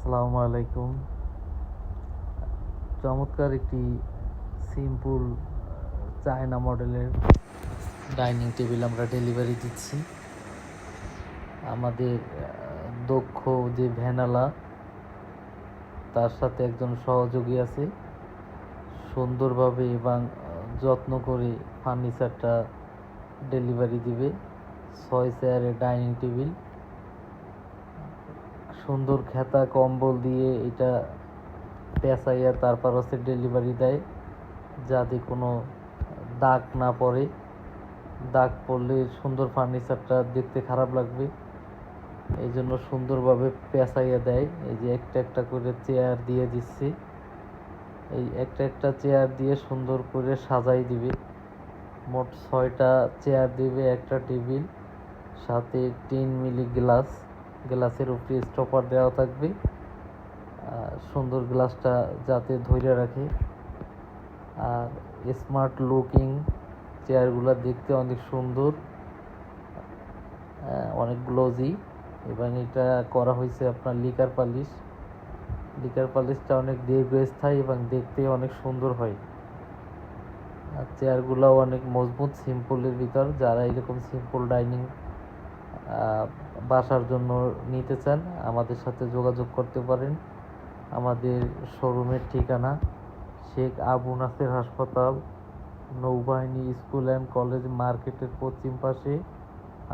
আসসালামু আলাইকুম। চমৎকার একটি সিম্পল চায়না মডেলের ডাইনিং টেবিল আমরা ডেলিভারি দিচ্ছি। আমাদের দক্ষ যে ভ্যানালা, তার সাথে একজন সহযোগী আছে। সুন্দরভাবে এবং যত্ন করে ফার্নিচারটা ডেলিভারি দিবে। 6 চেয়ারের ডাইনিং টেবিল, সুন্দর খেতা কম্বল দিয়ে এটা পেঁচাইয়া তারপর হচ্ছে ডেলিভারি দেয়, যাতে কোনো দাগ না পড়ে। দাগ পড়লে সুন্দর ফার্নিচারটা দেখতে খারাপ লাগবে, এই জন্য সুন্দরভাবে পেঁচাইয়া দেয়। এই যে একটা একটা করে চেয়ার দিয়ে দিচ্ছি, এই একটা একটা চেয়ার দিয়ে সুন্দর করে সাজাই দিবে। মোট 6টা চেয়ার দিবে, একটা টেবিল, সাথে 10 মিলি গ্লাসের উপরে স্টপার দেওয়া থাকবে। সুন্দর গ্লাসটা যাতে ধরে রাখে। আর স্মার্ট লুকিং চেয়ারগুলো দেখতে অনেক সুন্দর, অনেক গ্লোজি, এবং এটা করা হয়েছে আপনার লিকার পালিশটা অনেক দীর্ঘস্থায়ী এবং দেখতে অনেক সুন্দর হয়। আর চেয়ারগুলোও অনেক মজবুত, সিম্পলের ভিতর। যারা এরকম সিম্পল ডাইনিং বাসার জন্য নিতে চান, আমাদের সাথে যোগাযোগ করতে পারেন। আমাদের শোরুমের ঠিকানা শেখ আবু নাসের হাসপাতাল, নৌবাহিনী স্কুল অ্যান্ড কলেজ মার্কেটের পশ্চিম পাশে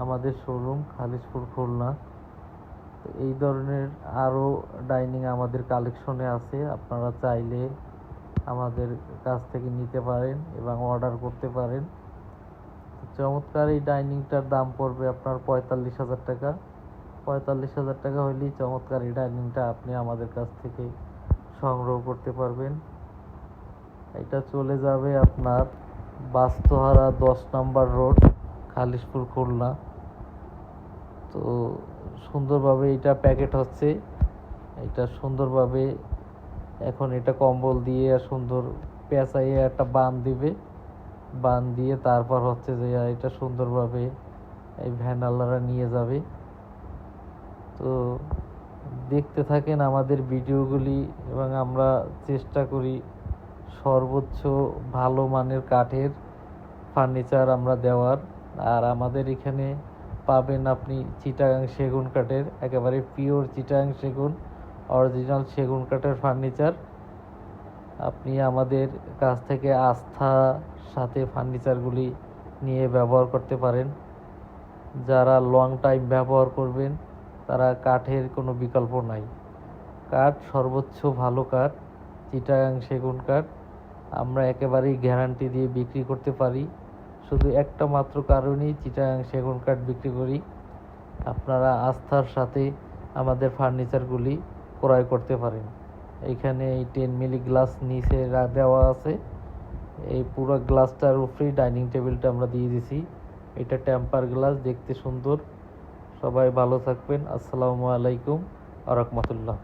আমাদের শোরুম, খালিশপুর, খুলনা। তো এই ধরনের আরও ডাইনিং আমাদের কালেকশনে আছে, আপনারা চাইলে আমাদের কাছ থেকে নিতে পারেন এবং অর্ডার করতে পারেন। চমৎকার এই ডাইনিংটার দাম পড়বে আপনার 45,000 টাকা। 45,000 টাকা হলেই চমৎকার এই ডাইনিংটা আপনি আমাদের কাছ থেকে সংগ্রহ করতে পারবেন। এটা চলে যাবে আপনার বাস্তহারা 10 নম্বর রোড, খালিশপুর, খুলনা। তো সুন্দরভাবে এটা প্যাকেট হচ্ছে, এটা সুন্দরভাবে এখন এটা কম্বল দিয়ে সুন্দর পেঁচাইয়ে একটা বান দিবে। বান দিয়ে তারপর হচ্ছে যে এটা সুন্দরভাবে এই ভ্যানালারা নিয়ে যাবে। তো দেখতে থাকেন আমাদের ভিডিওগুলি, এবং আমরা চেষ্টা করি সর্বোচ্চ ভালো মানের কাঠের ফার্নিচার আমরা দেওয়ার। আর আমাদের এখানে পাবেন আপনি চিটাগাং সেগুন কাঠের, একেবারে পিওর চিটাগাং সেগুন, অরিজিনাল সেগুন কাঠের ফার্নিচার। আপনি আমাদের কাছ থেকে আস্থার সাথে ফার্নিচারগুলি নিয়ে ব্যবহার করতে পারেন। যারা লং টাইম ব্যবহার করবেন, তারা কাঠের কোনো বিকল্প নাই। কাঠ সর্বোচ্চ ভালো কাঠ, চিটাগাং সেগুন কাঠ। আমরা একেবারেই গ্যারান্টি দিয়ে বিক্রি করতে পারি। শুধু একটা মাত্র কারণেই চিটাগাং সেগুন কাঠ বিক্রি করি। আপনারা আস্থার সাথে আমাদের ফার্নিচারগুলি ক্রয় করতে পারেন। এইখানে এই 10 মিলি গ্লাস নিচে দেওয়া আছে, এই পুরো গ্লাসটার উপরেই ডাইনিং টেবিলটা আমরা দিয়ে দিছি। এটা টেম্পার গ্লাস, দেখতে সুন্দর। সবাই ভালো থাকবেন। আসসালামু আলাইকুম ওয়া রাহমাতুল্লাহ।